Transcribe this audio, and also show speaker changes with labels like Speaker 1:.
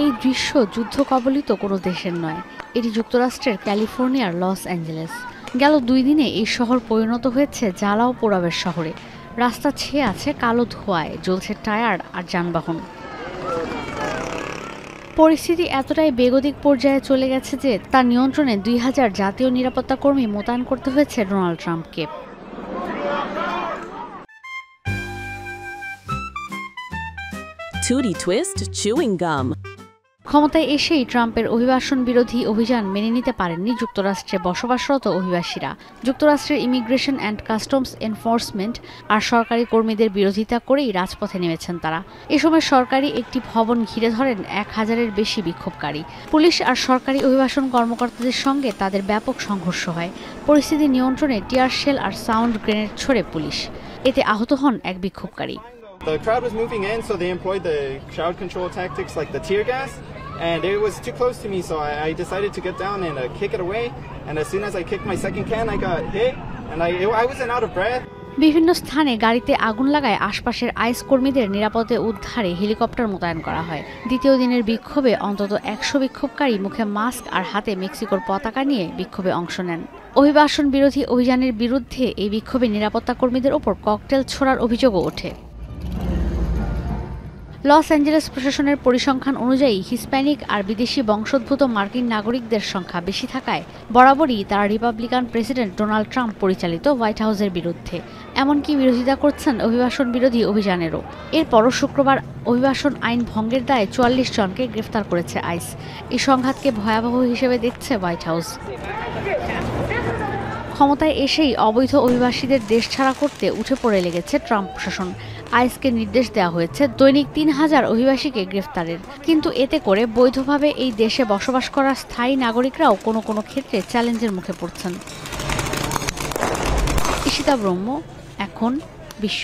Speaker 1: এই দৃশ্য যুদ্ধ কবলিত কোনো দেশের নয়, এটি যুক্তরাষ্ট্রের ক্যালিফোর্নিয়ার লস অ্যাঞ্জেলেস। গেল 2 দিনে এই শহর পরিণত হয়েছে জ্বালাও পোড়াবের শহরে। রাস্তা ছেয়ে আছে কালো ধোঁয়ায়, জ্বলছে টায়ার আর যানবাহন। পরিস্থিতি এতটাই বেগতিক পর্যায়ে চলে গেছে যে তার নিয়ন্ত্রণে 2000 জাতীয় নিরাপত্তা কর্মী মোতায়েন করতে হয়েছে ডোনাল্ড ট্রাম্পকে।
Speaker 2: Tootie Twist chewing gum.
Speaker 1: ক্ষমতায় এসেই ট্রাম্পের অভিবাসন বিরোধী অভিযান মেনে নিতে পারেননি যুক্তরাষ্ট্রে বসবাসরত অভিবাসীরা। যুক্তরাষ্ট্রের ইমিগ্রেশন অ্যান্ড কাস্টমস এনফোর্সমেন্ট আর সরকারি কর্মীদের বিরোধিতা করেই রাজপথে নেমেছেন তারা। এ সময় সরকারি একটি ভবন ঘিরে ধরেন 1000-এর বেশি বিক্ষোভকারী। পুলিশ আর সরকারি অভিবাসন কর্মকর্তাদের সঙ্গে তাদের ব্যাপক সংঘর্ষ হয়। পরিস্থিতি নিয়ন্ত্রণে টিয়ার শেল আর সাউন্ড গ্রেনেড ছোড়ে পুলিশ। এতে আহত হন এক বিক্ষোভকারী।
Speaker 3: The crowd was moving in, so they employed the crowd control tactics like the tear gas, and it was too close to me, so I decided to get down and kick it away. And as soon as I kicked my second can, I got hit, and I wasn't out of breath.
Speaker 1: বিভিন্ন স্থানে গাড়িতে আগুন লাগায় আশপাশের আইস কর্মীদের নিরাপদে উদ্ধারে helicopter মোতায়েন করা হয়। দ্বিতীয় দিনের বিক্ষোভে অন্তত 100 বিক্ষোভকারী মুখে মাস্ক আর হাতে মেক্সিকোর পতাকা নিয়ে বিক্ষোভে অংশ নেন। অভিবাসন বিরোধী অভিযানের বিরুদ্ধে এই বিক্ষোভে নিরাপত্তা কর্মীদের ওপর ককটেল ছোড়ার অভিযোগও ওঠে। লস অ্যাঞ্জেলেস প্রশাসনের পরিসংখ্যান অনুযায়ী হিস্প্যানিক আর বিদেশি বংশোদ্ভূত মার্কিন নাগরিকদের সংখ্যা বেশি থাকায় বরাবরই তারা রিপাবলিকান প্রেসিডেন্ট ডোনাল্ড ট্রাম্প পরিচালিত হোয়াইট হাউসের বিরুদ্ধে, এমনকি বিরোধিতা করছেন অভিবাসন বিরোধী অভিযানেরও। এরপরও শুক্রবার অভিবাসন আইন ভঙ্গের দায়ে 44 জনকে গ্রেফতার করেছে আইস। এই সংঘাতকে ভয়াবহ হিসেবে দেখছে হোয়াইট হাউস। ক্ষমতায় এসেই অবৈধ অভিবাসীদের দেশ ছাড়া করতে উঠে পড়ে লেগেছে ট্রাম্প প্রশাসন। আইসকে নির্দেশ দেওয়া হয়েছে দৈনিক 3000 অভিবাসীকে গ্রেফতারের। কিন্তু এতে করে বৈধভাবে এই দেশে বসবাস করা স্থায়ী নাগরিকরাও কোনো কোনো ক্ষেত্রে চ্যালেঞ্জের মুখে পড়ছেন। ঈশিতা ব্রহ্ম, এখন বিশ্ব।